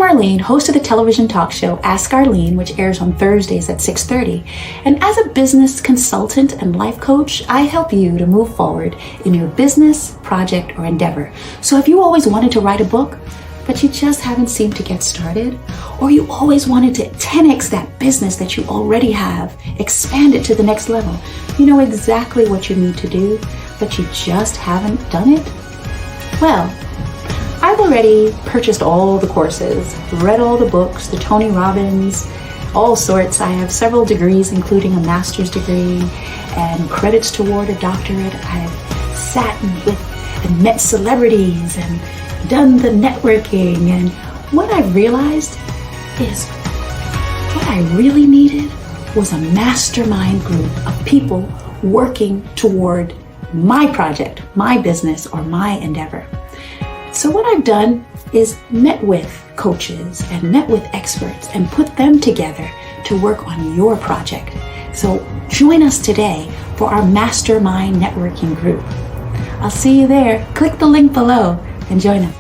I'm Arlene, host of the television talk show Ask Arlene, which airs on Thursdays at 6:30. And as a business consultant and life coach, I help you to move forward in your business, project, or endeavor. So if you always wanted to write a book, but you just haven't seemed to get started, or you always wanted to 10x that business that you already have, expand it to the next level, you know exactly what you need to do, but you just haven't done it? Well, I've already purchased all the courses, read all the books, the Tony Robbins, all sorts. I have several degrees, including a master's degree and credits toward a doctorate. I've sat with and met celebrities and done the networking. And what I realized is what I really needed was a mastermind group of people working toward my project, my business, or my endeavor. So what I've done is met with coaches and met with experts and put them together to work on your project. So join us today for our mastermind networking group. I'll see you there. Click the link below and join us.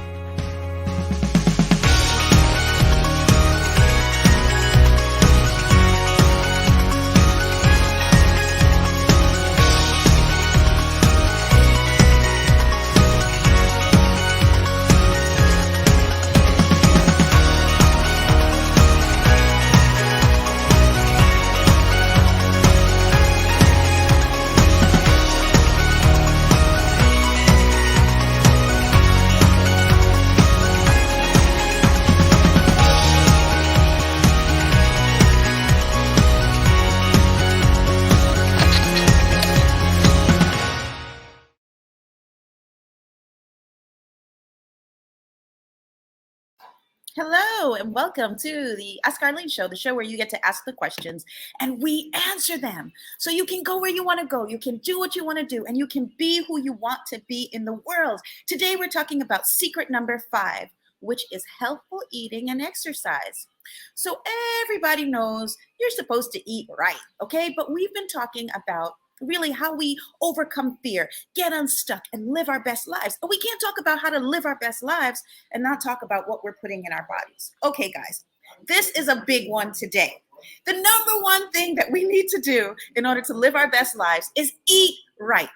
Hello and welcome to the Ask Arlene show, the show where you get to ask the questions and we answer them. So you can go where you want to go, you can do what you want to do, and you can be who you want to be in the world. Today we're talking about secret number 5, which is healthful eating and exercise. So everybody knows you're supposed to eat right, okay? But we've been talking about really how we overcome fear, get unstuck, and live our best lives. But we can't talk about how to live our best lives and not talk about what we're putting in our bodies. Okay, guys, this is a big one today. The number one thing that we need to do in order to live our best lives is eat right.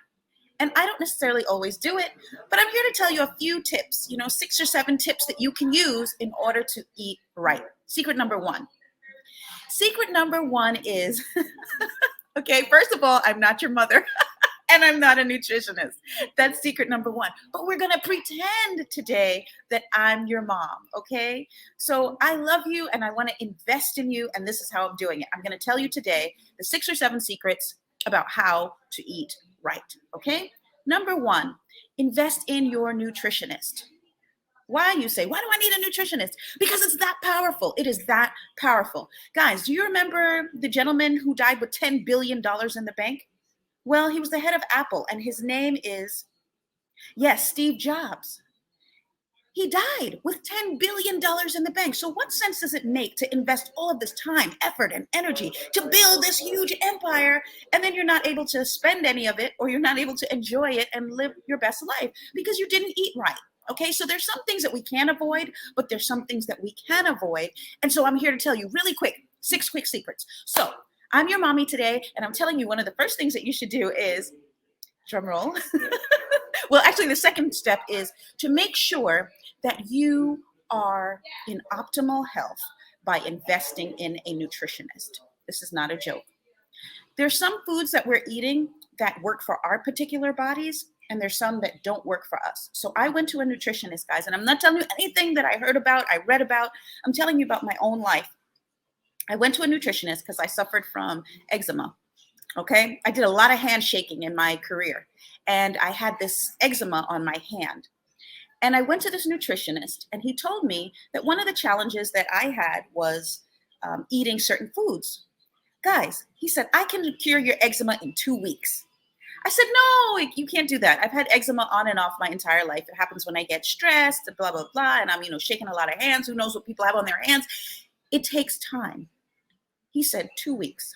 And I don't necessarily always do it, but I'm here to tell you a few tips, 6 or 7 tips that you can use in order to eat right. Secret number 1. Secret number 1 is... Okay, first of all, I'm not your mother and I'm not a nutritionist. That's secret number 1. But we're going to pretend today that I'm your mom, okay? So I love you and I want to invest in you, and this is how I'm doing it. I'm going to tell you today the 6 or 7 secrets about how to eat right, okay? Number 1, invest in your nutritionist. Why, you say? Why do I need a nutritionist? Because it's that powerful. It is that powerful. Guys, do you remember the gentleman who died with $10 billion in the bank? Well, he was the head of Apple, and his name is, yes, Steve Jobs. He died with $10 billion in the bank. So what sense does it make to invest all of this time, effort, and energy to build this huge empire, and then you're not able to spend any of it, or you're not able to enjoy it and live your best life because you didn't eat right? Okay, so there's some things that we can't avoid, but there's some things that we can avoid. And so I'm here to tell you really quick, 6 quick secrets. So I'm your mommy today, and I'm telling you one of the first things that you should do is, drum roll. Well, actually, the second step is to make sure that you are in optimal health by investing in a nutritionist. This is not a joke. There's some foods that we're eating that work for our particular bodies, and there's some that don't work for us. So I went to a nutritionist, guys, and I'm not telling you anything that I heard about, I read about. I'm telling you about my own life. I went to a nutritionist because I suffered from eczema, okay? I did a lot of handshaking in my career, and I had this eczema on my hand. And I went to this nutritionist, and he told me that one of the challenges that I had was eating certain foods. Guys, he said, I can cure your eczema in 2 weeks. I said, no, you can't do that. I've had eczema on and off my entire life. It happens when I get stressed, blah, blah, blah. And I'm, shaking a lot of hands. Who knows what people have on their hands? It takes time. He said 2 weeks.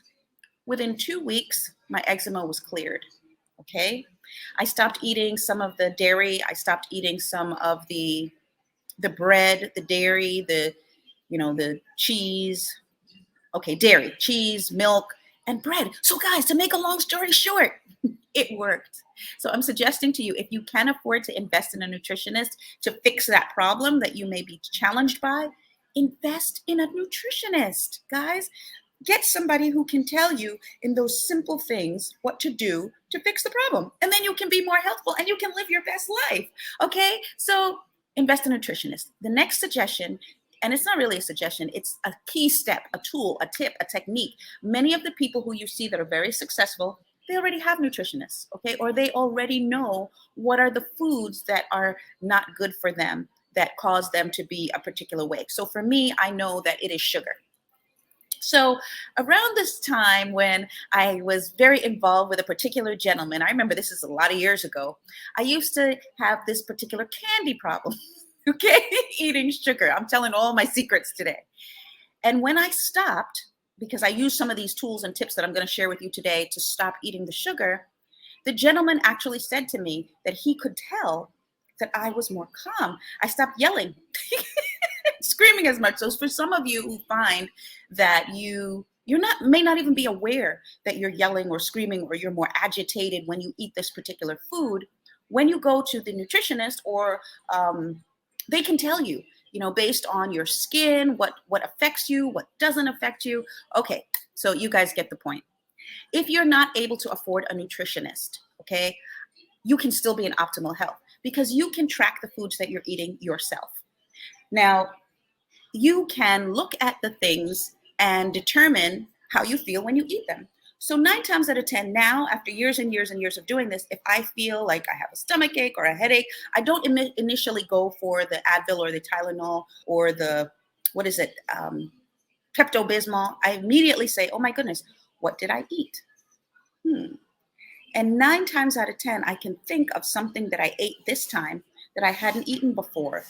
Within 2 weeks, my eczema was cleared. Okay. I stopped eating some of the dairy. I stopped eating some of the bread, the dairy, the the cheese, okay, dairy, cheese, milk, and bread. So guys, to make a long story short, it worked. So I'm suggesting to you, if you can afford to invest in a nutritionist to fix that problem that you may be challenged by, invest in a nutritionist, guys. Get somebody who can tell you in those simple things what to do to fix the problem. And then you can be more healthful and you can live your best life. Okay, so invest in a nutritionist. The next suggestion, and it's not really a suggestion, it's a key step, a tool, a tip, a technique. Many of the people who you see that are very successful, they already have nutritionists, okay? Or they already know what are the foods that are not good for them, that cause them to be a particular way. So for me, I know that it is sugar. So around this time when I was very involved with a particular gentleman, I remember this is a lot of years ago, I used to have this particular candy problem, okay? Eating sugar. I'm telling all my secrets today. And when I stopped, because I used some of these tools and tips that I'm going to share with you today to stop eating the sugar, the gentleman actually said to me that he could tell that I was more calm. I stopped yelling, screaming as much. So for some of you who find that may not even be aware that you're yelling or screaming or you're more agitated when you eat this particular food, when you go to the nutritionist or they can tell you, based on your skin, what affects you, what doesn't affect you. Okay, so you guys get the point. If you're not able to afford a nutritionist, okay, you can still be in optimal health because you can track the foods that you're eating yourself. Now, you can look at the things and determine how you feel when you eat them. So 9 times out of 10 now, after years and years and years of doing this, if I feel like I have a stomach ache or a headache, I don't initially go for the Advil or the Tylenol or the, Pepto-Bismol. I immediately say, oh my goodness, what did I eat? And 9 times out of 10, I can think of something that I ate this time that I hadn't eaten before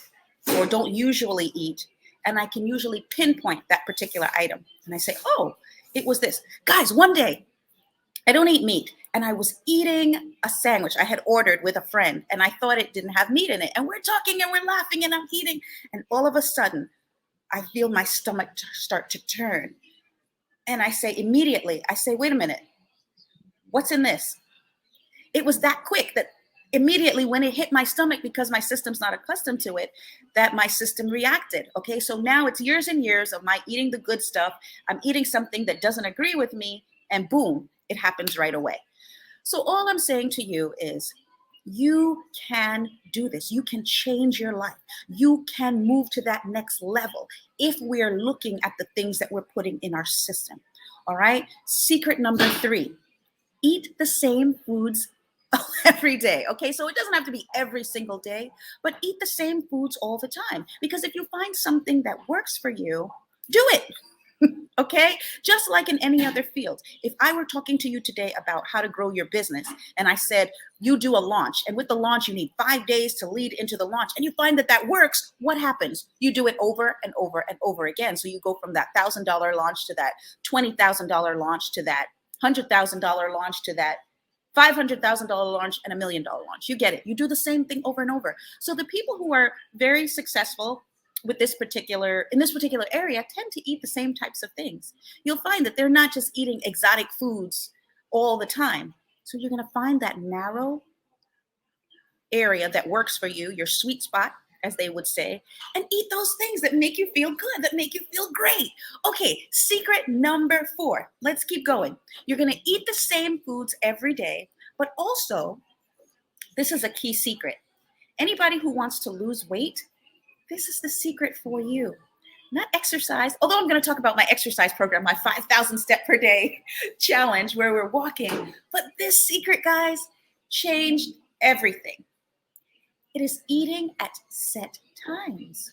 or don't usually eat. And I can usually pinpoint that particular item. And I say, oh, it was this. Guys, one day, I don't eat meat. And I was eating a sandwich I had ordered with a friend. And I thought it didn't have meat in it. And we're talking and we're laughing and I'm eating. And all of a sudden, I feel my stomach start to turn. And I say immediately, wait a minute. What's in this? It was that quick that immediately when it hit my stomach, because my system's not accustomed to it, that my system reacted. Okay, so now it's years and years of my eating the good stuff. I'm eating something that doesn't agree with me, and boom, it happens right away. So all I'm saying to you is you can do this. You can change your life. You can move to that next level if we're looking at the things that we're putting in our system. All right, secret number 3, eat the same foods every day. Okay, so it doesn't have to be every single day, but eat the same foods all the time. Because if you find something that works for you, do it. Okay, just like in any other field. If I were talking to you today about how to grow your business, and I said, you do a launch, and with the launch, you need 5 days to lead into the launch, and you find that that works, what happens? You do it over and over and over again. So you go from that $1,000 launch to that $20,000 launch to that $100,000 launch to that $500,000 launch and $1 million launch. You get it. You do the same thing over and over. So the people who are very successful with in this particular area tend to eat the same types of things. You'll find that they're not just eating exotic foods all the time. So you're going to find that narrow area that works for you, your sweet spot, as they would say, and eat those things that make you feel good, that make you feel great. Okay, secret number 4. Let's keep going. You're going to eat the same foods every day, but also, this is a key secret. Anybody who wants to lose weight, this is the secret for you. Not exercise, although I'm going to talk about my exercise program, my 5,000 step per day challenge where we're walking. But this secret, guys, changed everything. It is eating at set times.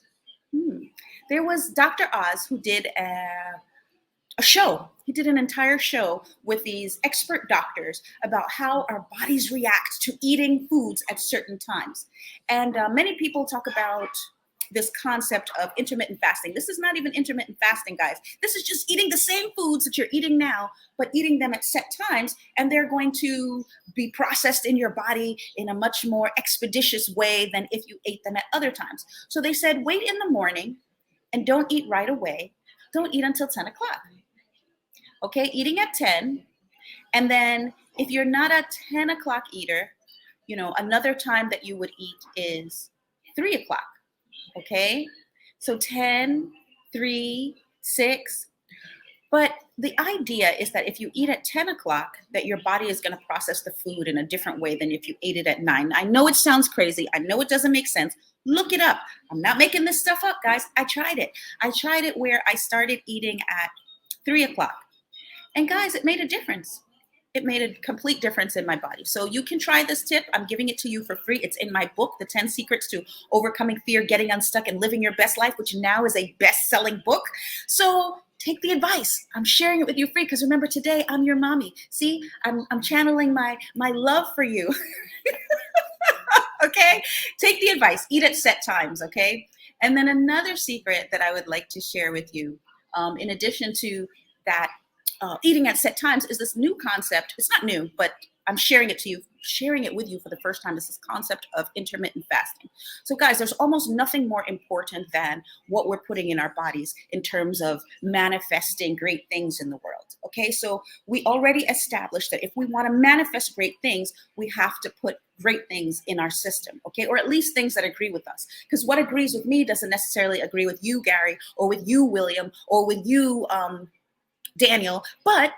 There was Dr. Oz who did a show. He did an entire show with these expert doctors about how our bodies react to eating foods at certain times. And many people talk about this concept of intermittent fasting. This is not even intermittent fasting, guys. This is just eating the same foods that you're eating now, but eating them at set times, and they're going to be processed in your body in a much more expeditious way than if you ate them at other times. So they said, wait in the morning And don't eat right away. Don't eat until 10 o'clock. Okay, eating at 10. And then if you're not a 10 o'clock eater, another time that you would eat is 3 o'clock. Okay, so 10, 3, 6. But the idea is that if you eat at 10 o'clock, that your body is going to process the food in a different way than if you ate it at 9. I know it sounds crazy. I know it doesn't make sense. Look it up. I'm not making this stuff up, guys. I tried it. I tried it where I started eating at 3 o'clock. And guys, it made a difference. It made a complete difference in my body. So you can try this tip. I'm giving it to you for free. It's in my book, The 10 Secrets to Overcoming Fear, Getting Unstuck, and Living Your Best Life, which now is a best-selling book. So take the advice. I'm sharing it with you free because remember, today I'm your mommy. See, I'm channeling my love for you. Okay? Take the advice. Eat at set times, okay? And then another secret that I would like to share with you, in addition to that, eating at set times, is this new concept. It's not new, but I'm sharing it with you for the first time. Is this concept of intermittent fasting. So guys, there's almost nothing more important than what we're putting in our bodies in terms of manifesting great things in the world. Okay, so we already established that if we want to manifest great things, we have to put great things in our system, okay, or at least things that agree with us. Because what agrees with me doesn't necessarily agree with you, Gary, or with you, William, or with you, Daniel, but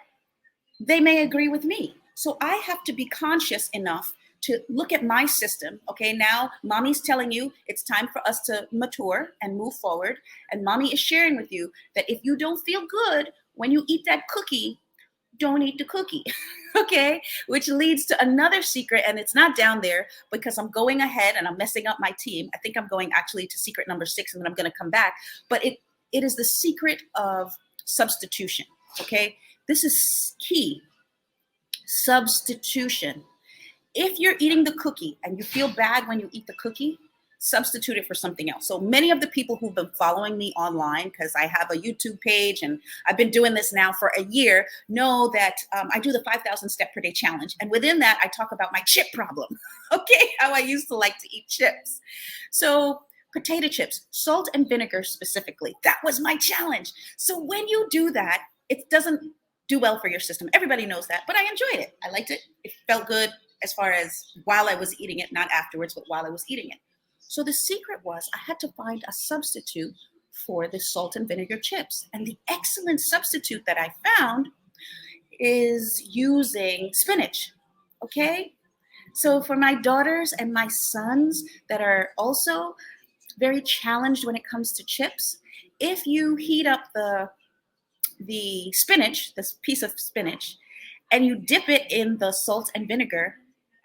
they may agree with me. So I have to be conscious enough to look at my system. Okay, now mommy's telling you it's time for us to mature and move forward. And mommy is sharing with you that if you don't feel good when you eat that cookie, don't eat the cookie. Okay, which leads to another secret, and it's not down there because I'm going ahead and I'm messing up my team. I think I'm going actually to secret number 6, and then I'm going to come back. But it is the secret of substitution. Okay, this is key. Substitution. If you're eating the cookie and you feel bad when you eat the cookie, substitute it for something else. So many of the people who've been following me online, because I have a YouTube page and I've been doing this now for a year, know that I do the 5,000 step per day challenge. And within that, I talk about my chip problem. Okay, how I used to like to eat chips. So potato chips, salt and vinegar specifically, that was my challenge. So when you do that, it doesn't do well for your system. Everybody knows that, but I enjoyed it. I liked it. It felt good as far as while I was eating it, not afterwards, but while I was eating it. So the secret was I had to find a substitute for the salt and vinegar chips. And the excellent substitute that I found is using spinach. Okay? So for my daughters and my sons that are also very challenged when it comes to chips, if you heat up the spinach, this piece of spinach, and you dip it in the salt and vinegar,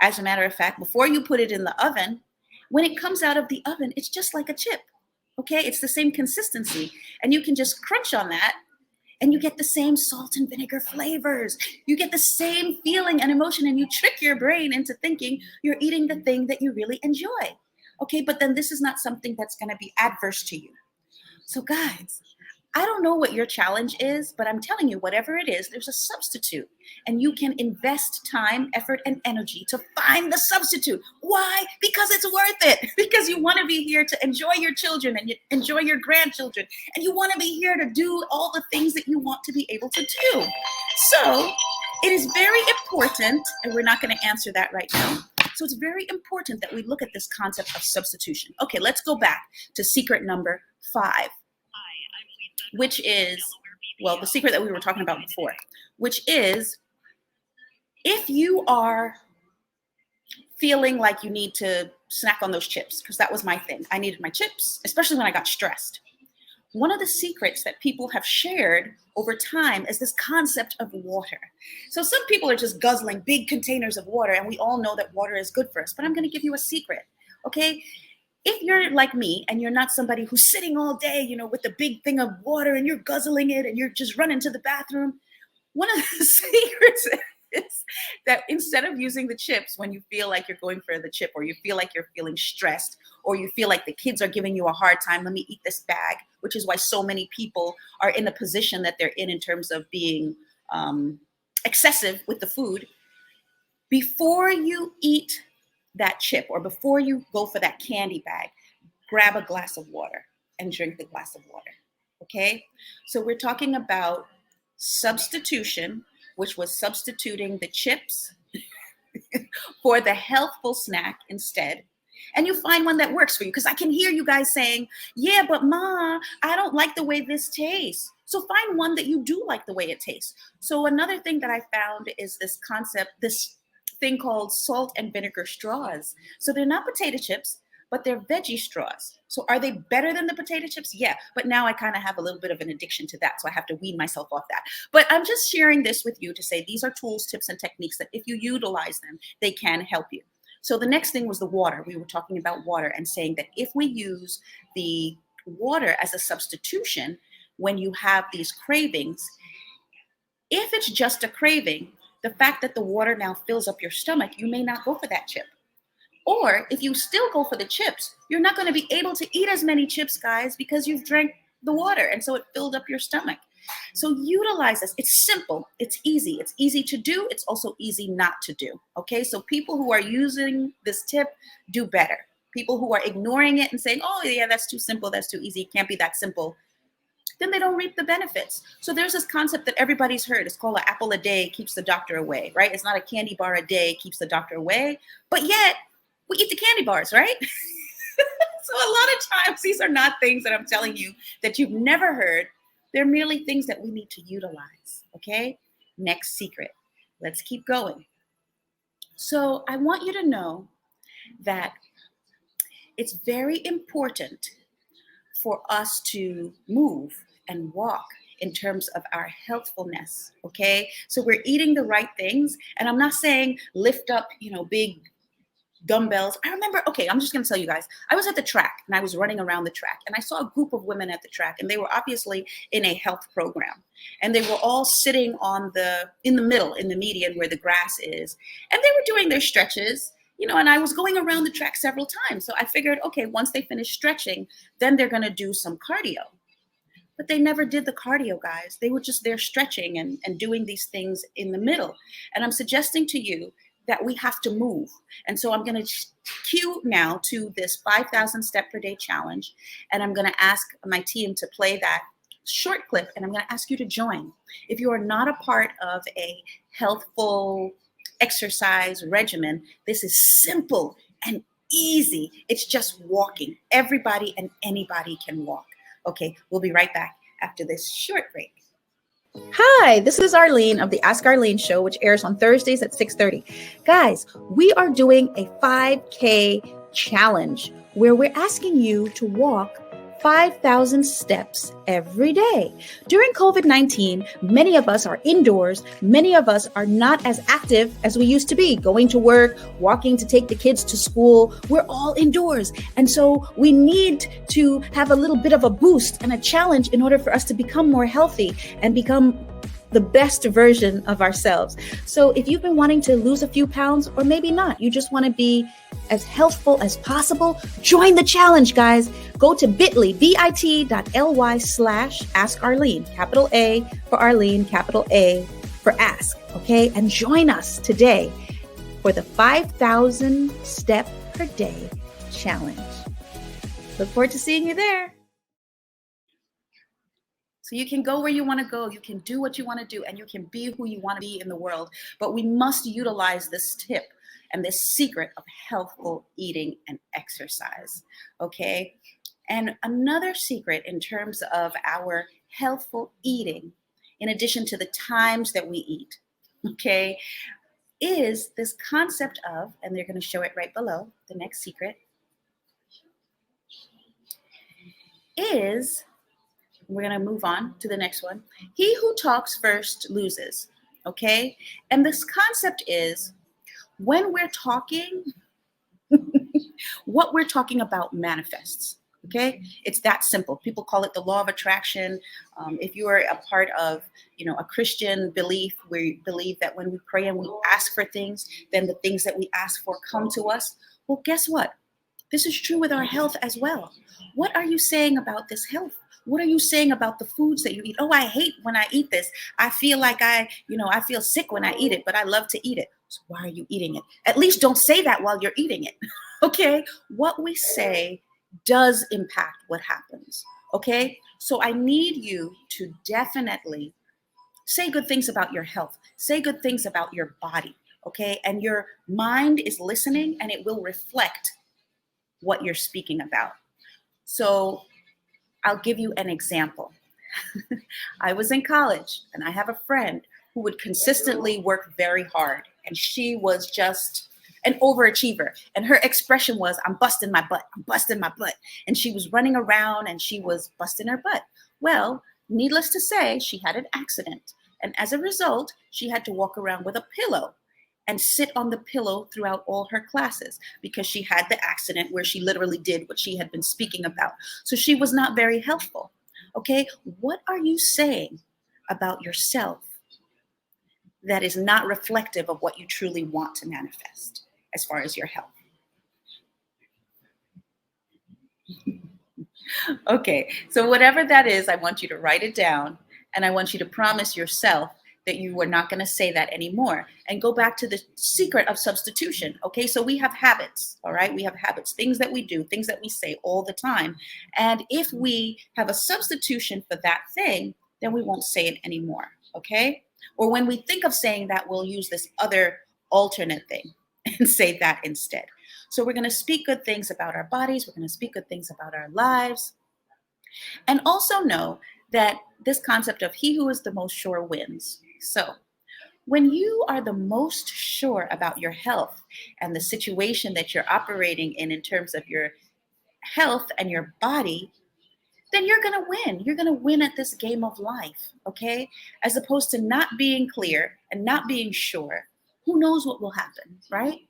as a matter of fact, before you put it in the oven, when it comes out of the oven, it's just like a chip. Okay, it's the same consistency, and you can just crunch on that, and you get the same salt and vinegar flavors. You get the same feeling and emotion, and you trick your brain into thinking you're eating the thing that you really enjoy. Okay, but then this is not something that's going to be adverse to you. So guys, I don't know what your challenge is, but I'm telling you, whatever it is, there's a substitute. And you can invest time, effort, and energy to find the substitute. Why? Because it's worth it. Because you want to be here to enjoy your children and enjoy your grandchildren. And you want to be here to do all the things that you want to be able to do. So it is very important, and we're not going to answer that right now. So it's very important that we look at this concept of substitution. Okay, let's go back to secret number 5. Which is, well, the secret that we were talking about before, which is if you are feeling like you need to snack on those chips, because that was my thing. I needed my chips, especially when I got stressed. One of the secrets that people have shared over time is this concept of water. So some people are just guzzling big containers of water, and we all know that water is good for us, but I'm going to give you a secret, okay? If you're like me and you're not somebody who's sitting all day, with the big thing of water and you're guzzling it and you're just running to the bathroom, one of the secrets is that instead of using the chips when you feel like you're going for the chip, or you feel like you're feeling stressed, or you feel like the kids are giving you a hard time, let me eat this bag, which is why so many people are in the position that they're in terms of being excessive with the food. Before you eat that chip, or before you go for that candy bag, grab a glass of water and drink the glass of water. Okay, so we're talking about substitution, which was substituting the chips for the healthful snack instead. And you find one that works for you. Because I can hear you guys saying, yeah, but Ma, I don't like the way this tastes. So find one that you do like the way it tastes. So another thing that I found is this concept, this thing called salt and vinegar straws. So they're not potato chips, but they're veggie straws. So are they better than the potato chips? Yeah, but now I kind of have a little bit of an addiction to that. So I have to wean myself off that. But I'm just sharing this with you to say these are tools, tips, and techniques that if you utilize them, they can help you. So the next thing was the water. We were talking about water and saying that if we use the water as a substitution when you have these cravings, if it's just a craving, the fact that the water now fills up your stomach, you may not go for that chip. Or if you still go for the chips, you're not going to be able to eat as many chips, guys, because you've drank the water. And so it filled up your stomach. So utilize this. It's simple. It's easy. It's easy to do. It's also easy not to do. Okay. So people who are using this tip do better. People who are ignoring it and saying, oh, yeah, that's too simple. That's too easy. It can't be that simple. Then they don't reap the benefits. So there's this concept that everybody's heard. It's called an apple a day keeps the doctor away, right? It's not a candy bar a day keeps the doctor away. But yet, we eat the candy bars, right? So a lot of times these are not things that I'm telling you that you've never heard. They're merely things that we need to utilize, okay? Next secret. Let's keep going. So I want you to know that it's very important for us to move and walk in terms of our healthfulness, okay? So we're eating the right things. And I'm not saying lift up, big dumbbells. I remember, okay, I'm just going to tell you guys, I was at the track and I was running around the track and I saw a group of women at the track and they were obviously in a health program and they were all sitting in the middle, in the median where the grass is. And they were doing their stretches, and I was going around the track several times. So I figured, okay, once they finish stretching, then they're going to do some cardio. But they never did the cardio, guys. They were just there stretching and doing these things in the middle. And I'm suggesting to you that we have to move. And so I'm going to cue now to this 5,000 step per day challenge. And I'm going to ask my team to play that short clip. And I'm going to ask you to join. If you are not a part of a healthful exercise regimen, this is simple and easy. It's just walking. Everybody and anybody can walk. Okay, we'll be right back after this short break. Hi, this is Arlene of the Ask Arlene show, which airs on Thursdays at 6:30. Guys, we are doing a 5K challenge where we're asking you to walk 5,000 steps every day. During COVID-19, many of us are indoors. Many of us are not as active as we used to be, going to work, walking to take the kids to school. We're all indoors. And so we need to have a little bit of a boost and a challenge in order for us to become more healthy and become the best version of ourselves. So if you've been wanting to lose a few pounds, or maybe not, you just want to be as healthful as possible, join the challenge, guys. Go to bit.ly/AskArlene, capital A for Arlene, capital A for ask, okay? And join us today for the 5,000 step per day challenge. Look forward to seeing you there. So you can go where you want to go, you can do what you want to do, and you can be who you want to be in the world. But we must utilize this tip and this secret of healthful eating and exercise, okay? And another secret in terms of our healthful eating, in addition to the times that we eat, okay, is this concept of, and they're going to show it right below, the next secret, is, we're going to move on to the next one. He who talks first loses, okay? And this concept is when we're talking, what we're talking about manifests, okay? It's that simple. People call it the law of attraction. If you are a part of, a Christian belief, we believe that when we pray and we ask for things, then the things that we ask for come to us. Well, guess what? This is true with our health as well. What are you saying about this health? What are you saying about the foods that you eat? Oh, I hate when I eat this. I feel like I feel sick when I eat it, but I love to eat it. So why are you eating it? At least don't say that while you're eating it. Okay? What we say does impact what happens. Okay? So I need you to definitely say good things about your health. Say good things about your body, okay? And your mind is listening and it will reflect what you're speaking about. So I'll give you an example. I was in college and I have a friend who would consistently work very hard, and she was just an overachiever. And her expression was, I'm busting my butt, I'm busting my butt. And she was running around and she was busting her butt. Well, needless to say, she had an accident. And as a result, she had to walk around with a pillow and sit on the pillow throughout all her classes because she had the accident where she literally did what she had been speaking about. So she was not very helpful. Okay, what are you saying about yourself that is not reflective of what you truly want to manifest as far as your health? Okay, so whatever that is, I want you to write it down, and I want you to promise yourself that you are not going to say that anymore, and go back to the secret of substitution. Okay, so we have habits, all right? We have habits, things that we do, things that we say all the time. And if we have a substitution for that thing, then we won't say it anymore, okay? Or when we think of saying that, we'll use this other alternate thing and say that instead. So we're going to speak good things about our bodies. We're going to speak good things about our lives. And also know that this concept of he who is the most sure wins. So when you are the most sure about your health and the situation that you're operating in terms of your health and your body, then you're going to win. You're going to win at this game of life, okay? As opposed to not being clear and not being sure. Who knows what will happen, right?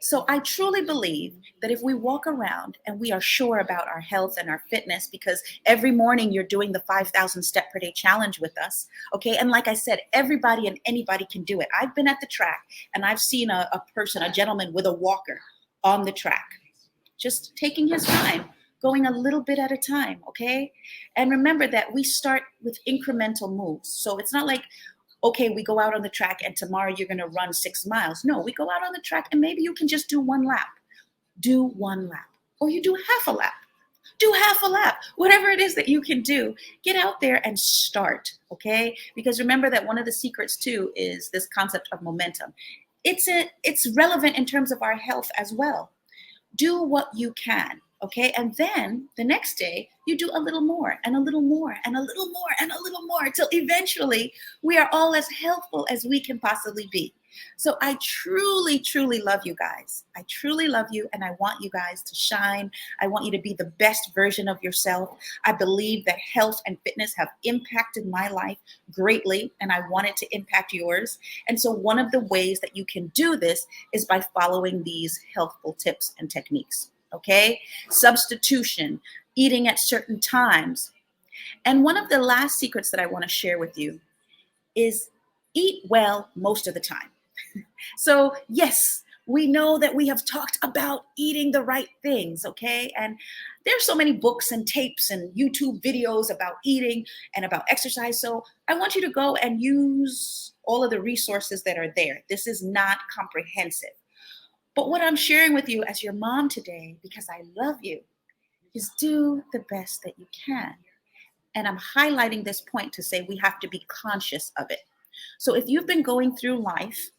So I truly believe that if we walk around and we are sure about our health and our fitness, because every morning you're doing the 5,000 step per day challenge with us, okay? And like I said, everybody and anybody can do it. I've been at the track and I've seen a person, a gentleman with a walker on the track, just taking his time, going a little bit at a time, okay? And remember that we start with incremental moves. So it's not like, okay, we go out on the track and tomorrow you're going to run 6 miles. No, we go out on the track and maybe you can just do 1 lap. Do 1 lap. Or you do half a lap. Do half a lap. Whatever it is that you can do, get out there and start, okay? Because remember that one of the secrets too is this concept of momentum. It's relevant in terms of our health as well. Do what you can. Okay, and then the next day you do a little more and a little more and a little more and a little more till eventually we are all as healthful as we can possibly be. So I truly, truly love you guys. I truly love you, and I want you guys to shine. I want you to be the best version of yourself. I believe that health and fitness have impacted my life greatly, and I want it to impact yours. And so one of the ways that you can do this is by following these healthful tips and techniques. Okay, substitution, eating at certain times. And one of the last secrets that I want to share with you is eat well most of the time. So yes, we know that we have talked about eating the right things, okay? And there's so many books and tapes and YouTube videos about eating and about exercise. So I want you to go and use all of the resources that are there. This is not comprehensive. But what I'm sharing with you as your mom today, because I love you, is do the best that you can. And I'm highlighting this point to say we have to be conscious of it. So if you've been going through life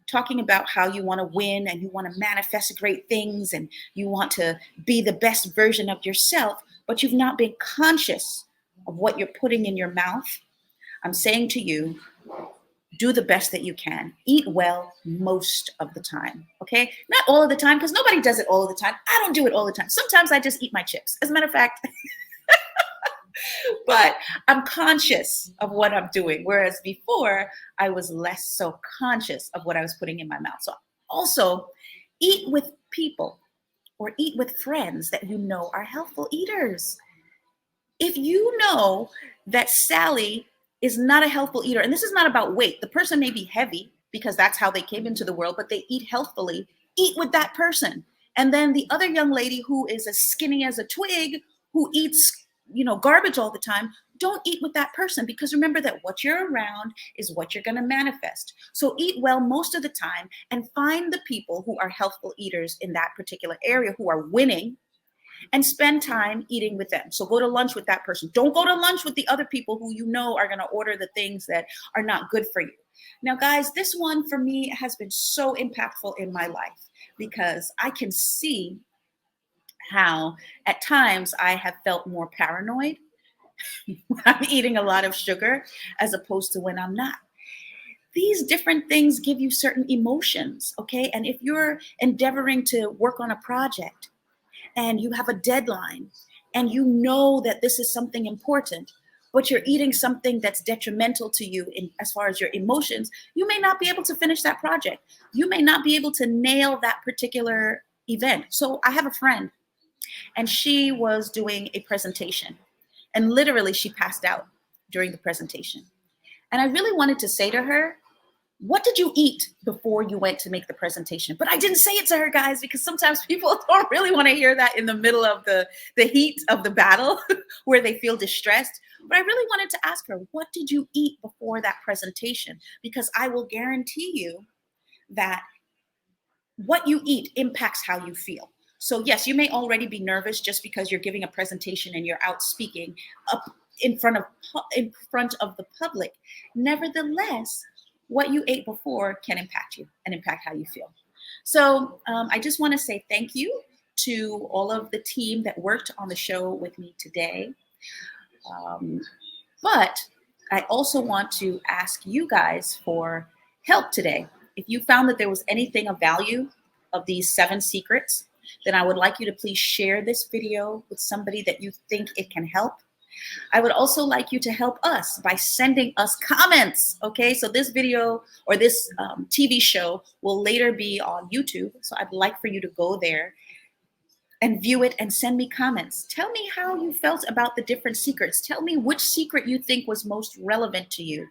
talking about how you want to win and you want to manifest great things and you want to be the best version of yourself, but you've not been conscious of what you're putting in your mouth, I'm saying to you, do the best that you can. Eat well most of the time, okay? Not all of the time, because nobody does it all of the time. I don't do it all the time. Sometimes I just eat my chips. As a matter of fact, but I'm conscious of what I'm doing. Whereas before, I was less so conscious of what I was putting in my mouth. So also, eat with people or eat with friends that you know are healthful eaters. If you know that Sally is not a healthful eater, and this is not about weight. The person may be heavy because that's how they came into the world, but they eat healthfully. Eat with that person. And then the other young lady who is as skinny as a twig, who eats, garbage all the time, don't eat with that person, because remember that what you're around is what you're going to manifest. So eat well most of the time and find the people who are healthful eaters in that particular area who are winning, and spend time eating with them. So go to lunch with that person. Don't go to lunch with the other people who you know are going to order the things that are not good for you. Now, guys, this one for me has been so impactful in my life because I can see how at times I have felt more paranoid when I'm eating a lot of sugar as opposed to when I'm not. These different things give you certain emotions, okay? And if you're endeavoring to work on a project and you have a deadline and you know that this is something important, but you're eating something that's detrimental to you in as far as your emotions, you may not be able to finish that project. You may not be able to nail that particular event. So I have a friend and she was doing a presentation and literally she passed out during the presentation. And I really wanted to say to her, what did you eat before you went to make the presentation? But I didn't say it to her, guys, because sometimes people don't really want to hear that in the middle of the heat of the battle where they feel distressed. But I really wanted to ask her, what did you eat before that presentation? Because I will guarantee you that what you eat impacts how you feel. So yes, you may already be nervous just because you're giving a presentation and you're out speaking up in front of the public. Nevertheless, what you ate before can impact you and impact how you feel. So I just want to say thank you to all of the team that worked on the show with me today. But I also want to ask you guys for help today. If you found that there was anything of value of these 7 secrets, then I would like you to please share this video with somebody that you think it can help. I would also like you to help us by sending us comments, okay? So this video or this TV show will later be on YouTube. So I'd like for you to go there and view it and send me comments. Tell me how you felt about the different secrets. Tell me which secret you think was most relevant to you.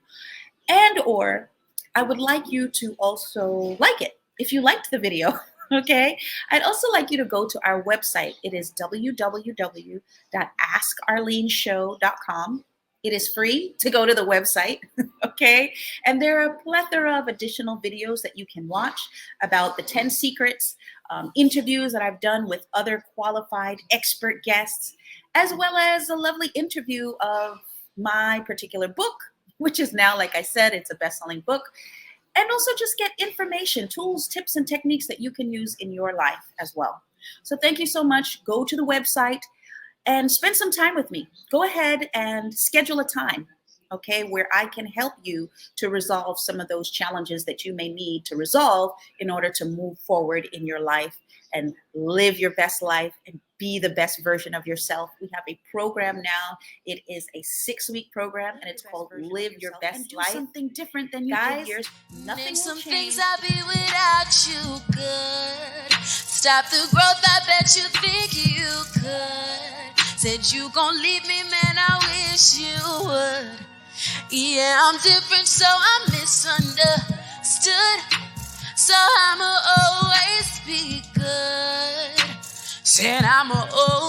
And or I would like you to also like it if you liked the video. Okay, I'd also like you to go to our website. It is www.askarleneshow.com. It is free to go to the website, okay? And there are a plethora of additional videos that you can watch about the 10 secrets, interviews that I've done with other qualified expert guests, as well as a lovely interview of my particular book, which is now, like I said, it's a best-selling book. And also just get information, tools, tips, and techniques that you can use in your life as well. So thank you so much. Go to the website and spend some time with me. Go ahead and schedule a time, okay, where I can help you to resolve some of those challenges that you may need to resolve in order to move forward in your life and live your best life and be the best version of yourself. We have a program now. It is a 6-week program, and it's called Live Your Best Life. Something different than you did yours. Nothing will change. Things I'll be without you good. Stop the growth, I bet you think you could. Said you gon' leave me, man, I wish you would. Yeah, I'm different, so I'm misunderstood. So I'ma always be good. Said I'ma always